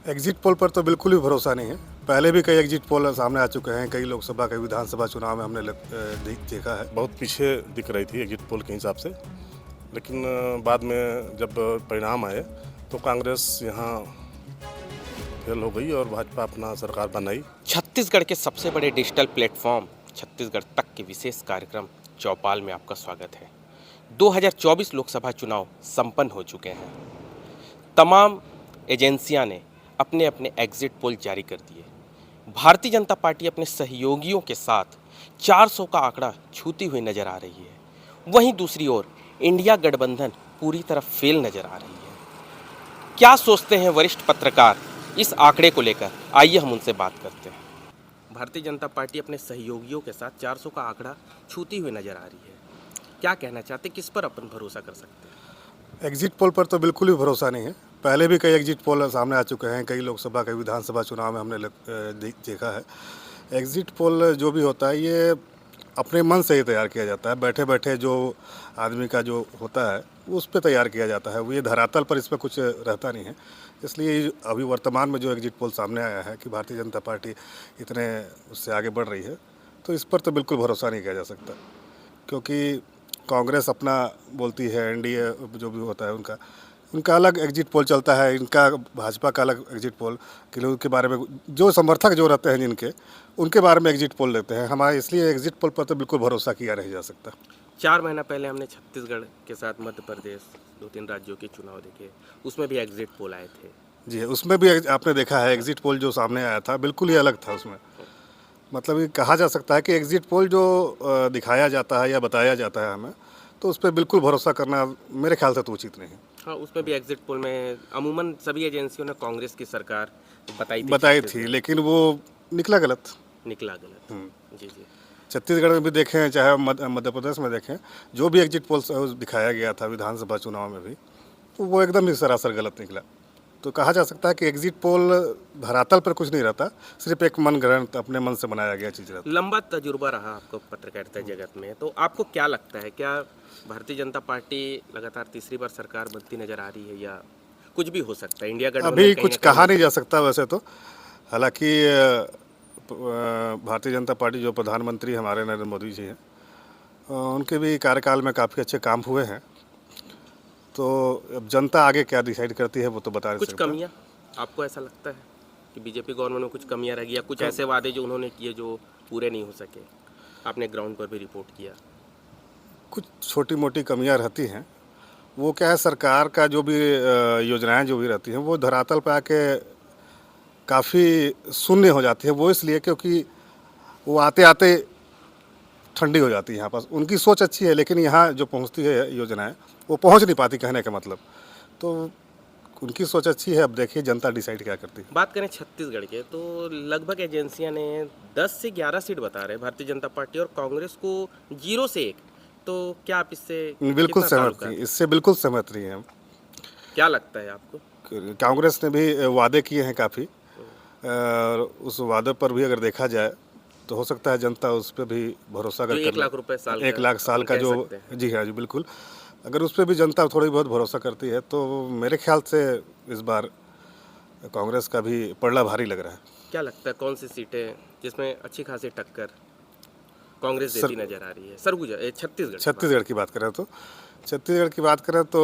Exit poll पर तो बिल्कुल भी भरोसा नहीं है। पहले भी कई एग्जिट पोल सामने आ चुके हैं, कई लोकसभा कई विधानसभा चुनाव में हमने देखा है। बहुत पीछे दिख रही थी एग्जिट पोल के हिसाब से, लेकिन बाद में जब परिणाम आए तो कांग्रेस यहाँ फेल हो गई और भाजपा अपना सरकार बनाई। छत्तीसगढ़ के सबसे बड़े डिजिटल प्लेटफॉर्म छत्तीसगढ़ तक के विशेष कार्यक्रम चौपाल में आपका स्वागत है। 2024 लोकसभा चुनाव संपन्न हो चुके हैं। तमाम एजेंसियां ने अपने अपने एग्जिट पोल जारी कर दिए। भारतीय जनता पार्टी अपने सहयोगियों के साथ 400 का आंकड़ा छूती हुई नजर आ रही है। वहीं दूसरी ओर इंडिया गठबंधन पूरी तरह फेल नजर आ रही है। क्या सोचते हैं वरिष्ठ पत्रकार इस आंकड़े को लेकर? आइए हम उनसे बात करते हैं। भारतीय जनता पार्टी अपने सहयोगियों के साथ 400 का आंकड़ा छूती हुई नजर आ रही है। क्या कहना चाहते, किस पर अपन भरोसा कर सकते हैं? एग्जिट पोल पर तो बिल्कुल भी भरोसा नहीं है। पहले भी कई एग्जिट पोल सामने आ चुके हैं, कई लोकसभा कई विधानसभा चुनाव में हमने देखा है। एग्जिट पोल जो भी होता है ये अपने मन से ही तैयार किया जाता है। बैठे बैठे जो आदमी का जो होता है उस पर तैयार किया जाता है। वो ये धरातल पर इस पर कुछ रहता नहीं है। इसलिए अभी वर्तमान में जो एग्जिट पोल सामने आया है कि भारतीय जनता पार्टी इतने उससे आगे बढ़ रही है, तो इस पर तो बिल्कुल भरोसा नहीं किया जा सकता। क्योंकि कांग्रेस अपना बोलती है, एनडीए जो भी होता है उनका अलग एग्जिट पोल चलता है, इनका भाजपा का अलग एग्जिट पोल के बारे में जो समर्थक जो रहते हैं जिनके, उनके बारे में एग्जिट पोल लेते हैं हमारे। इसलिए एग्जिट पोल पर तो बिल्कुल भरोसा किया नहीं जा सकता। 4 महीना पहले हमने छत्तीसगढ़ के साथ मध्य प्रदेश 2-3 राज्यों के चुनाव देखे, उसमें भी एग्जिट पोल आए थे। जी, उसमें भी आपने देखा है एग्जिट पोल जो सामने आया था बिल्कुल ही अलग था। उसमें मतलब ये कहा जा सकता है कि एग्जिट पोल जो दिखाया जाता है या बताया जाता है हमें, तो उस पर बिल्कुल भरोसा करना मेरे ख्याल से तो उचित नहीं है। हाँ, उसमें भी एग्जिट पोल में अमूमन सभी एजेंसियों ने कांग्रेस की सरकार बताई बताई थी, छत्तीसगढ़। लेकिन वो निकला गलत। निकला गलत। जी जी। छत्तीसगढ़ में भी देखें, चाहे मध्य प्रदेश में देखें, जो भी एग्जिट पोल दिखाया गया था विधानसभा चुनाव में भी, तो वो एकदम ही सरासर गलत निकला। तो कहा जा सकता है कि एग्जिट पोल धरातल पर कुछ नहीं रहता, सिर्फ एक मन ग्रहण अपने मन से बनाया गया चीज़ रहता। लंबा तजुर्बा रहा आपको पत्रकारिता जगत में, तो आपको क्या लगता है, क्या भारतीय जनता पार्टी लगातार तीसरी बार सरकार बनती नजर आ रही है या कुछ भी हो सकता है? इंडिया गठबंधन अभी कहीं कुछ ना कहीं कहा नहीं जा सकता वैसे तो। हालांकि भारतीय जनता पार्टी जो प्रधानमंत्री हमारे नरेंद्र मोदी जी हैं, उनके भी कार्यकाल में काफ़ी अच्छे काम हुए हैं। तो अब जनता आगे क्या डिसाइड करती है वो तो बता नहीं कुछ सकता। कमियां आपको ऐसा लगता है कि बीजेपी गवर्नमेंट में कुछ कमियां रह गई या कुछ ऐसे वादे जो उन्होंने किए जो पूरे नहीं हो सके? आपने ग्राउंड पर भी रिपोर्ट किया। कुछ छोटी मोटी कमियां रहती हैं। वो क्या है, सरकार का जो भी योजनाएं जो भी रहती हैं वो धरातल पे आके काफ़ी शून्य हो जाती है। वो इसलिए क्योंकि वो आते आते ठंडी हो जाती है यहाँ पास। उनकी सोच अच्छी है, लेकिन यहाँ जो पहुँचती है योजनाएं वो पहुँच नहीं पाती, कहने का मतलब। तो उनकी सोच अच्छी है, अब देखिए जनता डिसाइड क्या करती है। बात करें छत्तीसगढ़ के, तो लगभग एजेंसियां ने 10 से 11 सीट बता रहे हैं भारतीय जनता पार्टी और कांग्रेस को 0 से 1। तो क्या आप इससे बिल्कुल कितना सहमत ताल्लुक नहीं, है? इससे बिल्कुल सहमत नहीं है हम। क्या लगता है आपको? कांग्रेस ने भी वादे किए हैं काफ़ी, और उस वादे पर भी अगर देखा जाए तो हो सकता है जनता उस पर भी भरोसा जो कर 1 लाख रुपए साल 1 लाख साल अपन का कह जो, सकते हैं। जी हाँ जी बिल्कुल, अगर उस पर भी जनता थोड़ी बहुत भरोसा करती है तो मेरे ख्याल से इस बार कांग्रेस का भी पलड़ा भारी लग रहा है। क्या लगता है कौन सी सीटें जिसमें अच्छी खासी टक्कर कांग्रेस देती नजर आ रही है? सरगुजा छत्तीसगढ़ की बात करें तो, छत्तीसगढ़ की बात करें तो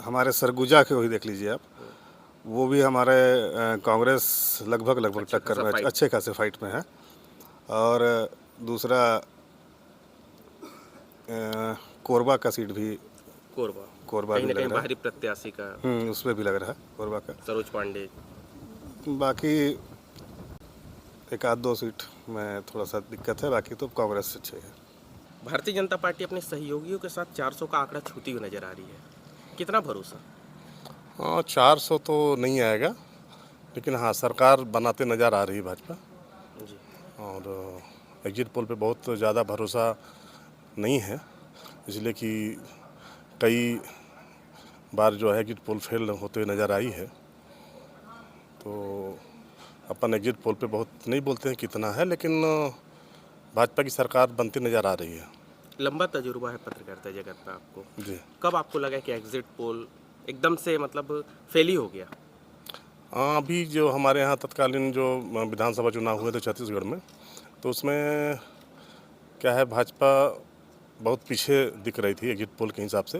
हमारे सरगुजा के वही देख लीजिए आप। वो भी हमारे कांग्रेस लगभग टक्कर में अच्छे खासे फाइट में है। और दूसरा कोरबा का सीट भी, कोरबा कहीं भी ना लग कहीं रहा है। बाहरी प्रत्याशी का उसमें भी लग रहा है कोरबा का। सरोज पांडे। बाकी एक आध दो सीट में थोड़ा सा दिक्कत है, बाकी तो कांग्रेस अच्छे है। भारतीय जनता पार्टी अपने सहयोगियों के साथ 400 का आंकड़ा छूती हुई नजर आ रही है। कितना भरोसा? हाँ, 400 तो नहीं आएगा, लेकिन हाँ सरकार बनाते नज़र आ रही है भाजपा। जी। और एग्जिट पोल पे बहुत ज़्यादा भरोसा नहीं है, इसलिए कि कई बार जो है एग्जिट पोल फेल होते हुए नज़र आई है। तो अपन एग्जिट पोल पे बहुत नहीं बोलते हैं कितना है, लेकिन भाजपा की सरकार बनती नज़र आ रही है। लंबा तजुर्बा है पत्रकारिता जगत में आपको। जी। कब आपको लगा कि एग्जिट पोल एकदम से मतलब फेल ही हो गया? हाँ, अभी जो हमारे यहाँ तत्कालीन जो विधानसभा चुनाव हुए थे छत्तीसगढ़ में, तो उसमें क्या है, भाजपा बहुत पीछे दिख रही थी एग्जिट पोल के हिसाब से।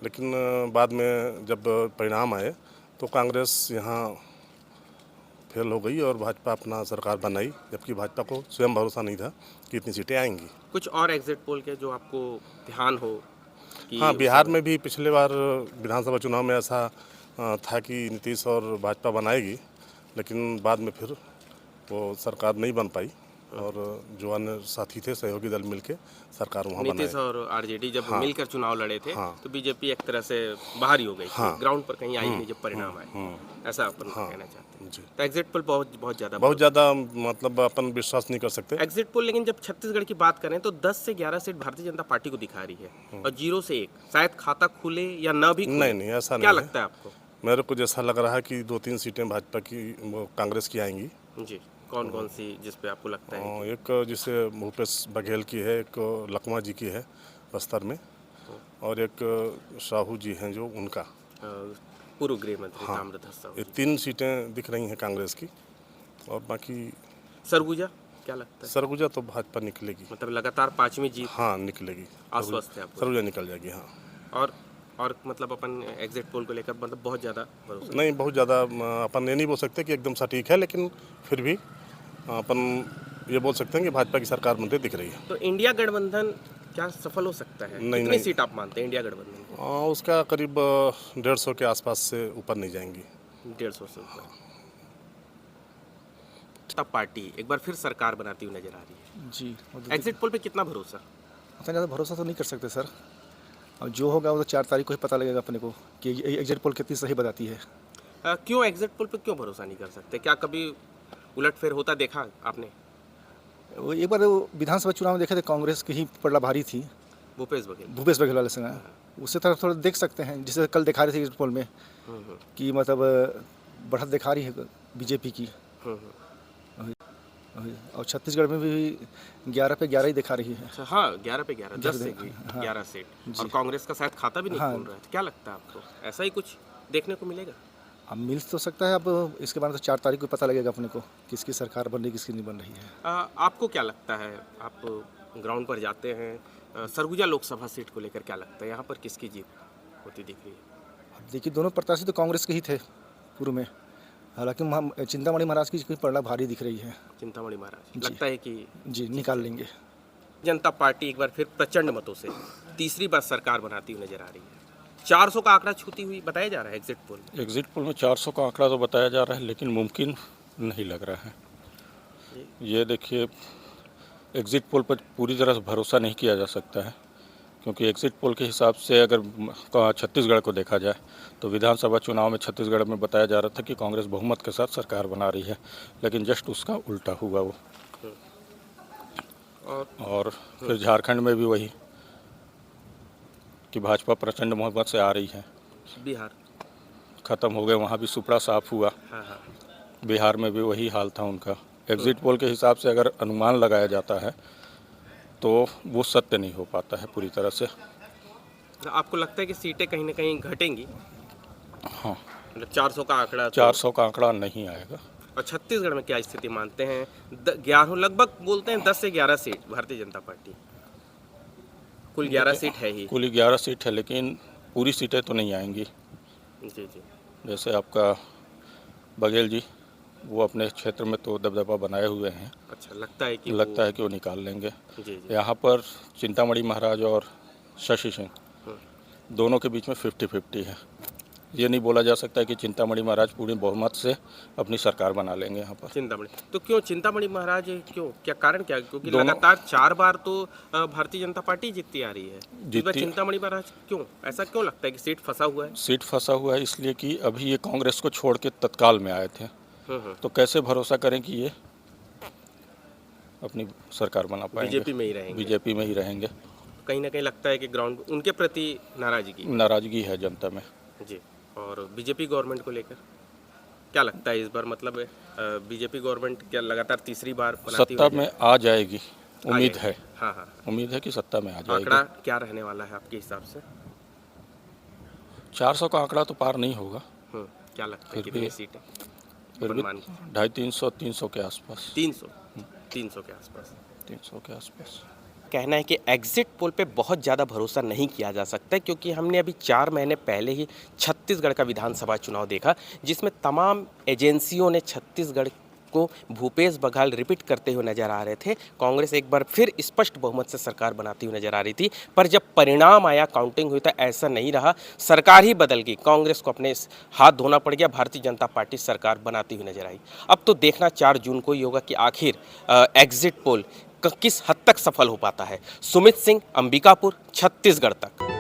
लेकिन बाद में जब परिणाम आए तो कांग्रेस यहाँ फेल हो गई और भाजपा अपना सरकार बनाई, जबकि भाजपा को स्वयं भरोसा नहीं था कि इतनी सीटें आएंगी। कुछ और एग्जिट पोल के जो आपको ध्यान हो कि हाँ, उस बिहार समय- में भी पिछले बार विधानसभा चुनाव में ऐसा था कि नीतीश और भाजपा बनाएगी, लेकिन बाद में फिर वो सरकार नहीं बन पाई और जो अन्य साथी थे सहयोगी दल मिलके सरकार वहाँ नीतीश बनाए। और आरजेडी जब हाँ। मिलकर चुनाव लड़े थे हाँ। तो बीजेपी एक तरह से बाहर ही हो गई थी, हाँ। ग्राउंड पर कहीं आई नहीं जब परिणाम आए, ऐसा अपन कहना चाहते हैं। जी, तो एग्जिट पोल बहुत ज़्यादा बहुत ज़्यादा मतलब अपन विश्वास नहीं कर सकते। एग्जिट पोल, लेकिन जब छत्तीसगढ़ की बात करें तो 10 से 11 सीट भारतीय जनता पार्टी को दिखा रही है और 0 से 1 शायद खाता खुले या न भी खुले। नहीं, ऐसा नहीं क्या है। लगता है आपको? मेरे को जैसा लग रहा है कि 2-3 सीटें भाजपा की वो कांग्रेस की आएंगी। जी, कौन कौन सी जिस पे आपको लगता है? एक जिसे भूपेश बघेल की है, एक लखमा जी की है बस्तर में, और एक साहू जी हैं जो उनका। पूर्व गृह मंत्री ताम्रध्वज साहू ये जी। 3 सीटें दिख रही हैं कांग्रेस की, और बाकी सरगुजा क्या लगता है? सरगुजा तो भाजपा निकलेगी। मतलब लगातार 5वीं जीत हाँ, निकलेगी। आश्वस्त है आपको? सरगुजा निकल जाएगी। हाँ, और मतलब अपन एग्जिट पोल को लेकर मतलब बहुत ज़्यादा भरोसा नहीं बहुत ज़्यादा अपन ये नहीं बोल सकते कि एकदम सटीक है, लेकिन फिर भी अपन ये बोल सकते हैं कि भाजपा की सरकार बनते दिख रही है। तो इंडिया गठबंधन क्या सफल हो सकता है? नहीं, कितनी नहीं। सीट आप मानते हैं इंडिया गठबंधन को? उसका करीब 150 के आसपास से ऊपर नहीं जाएंगी। 150 से ऊपर। तब पार्टी एक बार फिर सरकार बनाती हुई नजर आ रही है। जी, एग्जिट पोल पे कितना भरोसा? उतना ज़्यादा भरोसा तो नहीं कर सकते सर। अब जो होगा वो तो 4 तारीख को ही पता लगेगा अपने को कि एग्जिट पोल कितनी सही बताती है। क्यों एग्जिट पोल पे क्यों भरोसा नहीं कर सकते? क्या कभी उलटफेर होता देखा आपने? वो एक बार वो विधानसभा चुनाव में देखे थे, कांग्रेस की ही पलड़ा भारी थी भूपेश बघेल। भूपेश बघेल वाले समय। उससे तरफ थोड़ा देख सकते हैं, जिसे कल दिखा रहे थे एग्जिट पोल में कि मतलब बढ़त दिखा रही है बीजेपी की। और छत्तीसगढ़ में भी 11 पे 11 ही दिखा रही है। अच्छा, हाँ, 11 पे 11, 10 से हाँ। 11 सीट, और कांग्रेस का शायद खाता भी नहीं हाँ। खोल रहा है। तो क्या लगता है आपको, ऐसा ही कुछ देखने को मिलेगा? अब मिल तो सकता है, अब इसके बारे में तो 4 तारीख को पता लगेगा अपने को किसकी सरकार बन रही किसकी नहीं बन रही है। आपको क्या लगता है, आप ग्राउंड पर जाते हैं, सरगुजा लोकसभा सीट को लेकर क्या लगता है, यहाँ पर किसकी जीत होती दिख रही है? अब देखिए, दोनों प्रत्याशी तो कांग्रेस के ही थे पूर्व में, हालांकि चिंतामणि महाराज की पलड़ा भारी दिख रही है। चिंतामणि महाराज जी। लगता है कि जी, निकाल लेंगे। जनता पार्टी एक बार फिर प्रचंड मतों से तीसरी बार सरकार बनाती हुई नजर आ रही है। 400 का आंकड़ा छूती हुई बताया जा रहा है एग्जिट पोल। एग्जिट पोल में 400 का आंकड़ा तो बताया जा रहा है, लेकिन मुमकिन नहीं लग रहा है। ये देखिए, एग्जिट पोल पर पूरी तरह से भरोसा नहीं किया जा सकता है, क्योंकि एग्जिट पोल के हिसाब से अगर छत्तीसगढ़ को देखा जाए तो विधानसभा चुनाव में छत्तीसगढ़ में बताया जा रहा था कि कांग्रेस बहुमत के साथ सरकार बना रही है, लेकिन जस्ट उसका उल्टा हुआ वो। और फिर झारखंड में भी वही कि भाजपा प्रचंड बहुमत से आ रही है। बिहार ख़त्म हो गए, वहाँ भी सुपड़ा साफ हुआ। हाँ हाँ। बिहार में भी वही हाल था उनका। एग्जिट पोल के हिसाब से अगर अनुमान लगाया जाता है तो वो सत्य नहीं हो पाता है पूरी तरह से। तो आपको लगता है कि सीटें कहीं ना कहीं घटेंगी? हाँ, मतलब 400 का आंकड़ा 400 का आंकड़ा नहीं आएगा। और छत्तीसगढ़ में क्या स्थिति मानते हैं? 11 लगभग बोलते हैं, 10 से 11 सीट भारतीय जनता पार्टी, कुल 11 सीट है ही। कुल 11 सीट है, लेकिन पूरी सीटें तो नहीं आएंगी। जी जी। जैसे आपका बघेल जी, वो अपने क्षेत्र में तो दबदबा बनाए हुए हैं, अच्छा, लगता है कि लगता है कि वो निकाल लेंगे। जी जी। यहाँ पर चिंतामणि महाराज और शशि सिंह दोनों के बीच में 50-50 है। ये नहीं बोला जा सकता है कि चिंतामणि महाराज पूरी बहुमत से अपनी सरकार बना लेंगे यहाँ पर। चिंतामणि तो क्यों चिंतामणि महाराज, क्यों, क्या कारण क्या? क्योंकि दोनों- लगातार 4 बार तो भारतीय जनता पार्टी जीतती आ रही है। इस बार जीतती- चिंतामणि महाराज क्यों, ऐसा क्यों लगता है कि सीट फंसा हुआ है? सीट फंसा हुआ है इसलिए कि अभी ये कांग्रेस को छोड़ के तत्काल में आए थे, तो कैसे भरोसा करें कि ये अपनी सरकार बना पाएंगे। बीजेपी में ही रहेंगे। बीजेपी में ही रहेंगे। कहीं ना कहीं लगता है कि ग्राउंड उनके प्रति नाराजगी है जनता में। जी। और बीजेपी गवर्नमेंट को लेकर क्या लगता है इस बार, मतलब बीजेपी गवर्नमेंट क्या लगातार तीसरी बार बनाती सत्ता हुई में आ जाएगी, उम्मीद जाएगी? है। हाँ हाँ। उम्मीद है कि सत्ता में आ जाएगी। आंकड़ा क्या रहने वाला है आपके हिसाब से? 400 का आंकड़ा तो पार नहीं होगा। क्या लगता है फिर कितनी भी- सीटें? फिर भी अनुमान 250-300 के आसपास, 300 के आसपास। 300 के आसपास। कहना है कि एग्जिट पोल पे बहुत ज़्यादा भरोसा नहीं किया जा सकता, क्योंकि हमने अभी 4 महीने पहले ही छत्तीसगढ़ का विधानसभा चुनाव देखा, जिसमें तमाम एजेंसियों ने छत्तीसगढ़ को भूपेश बघेल रिपीट करते हुए नजर आ रहे थे। कांग्रेस एक बार फिर स्पष्ट बहुमत से सरकार बनाती हुई नजर आ रही थी, पर जब परिणाम आया, काउंटिंग हुई, तो ऐसा नहीं रहा, सरकार ही बदल गई। कांग्रेस को अपने हाथ धोना पड़ गया, भारतीय जनता पार्टी सरकार बनाती हुई नजर आई। अब तो देखना 4 जून को ही होगा कि आखिर एग्जिट पोल किस हद तक सफल हो पाता है। सुमित सिंह, अंबिकापुर, छत्तीसगढ़ तक।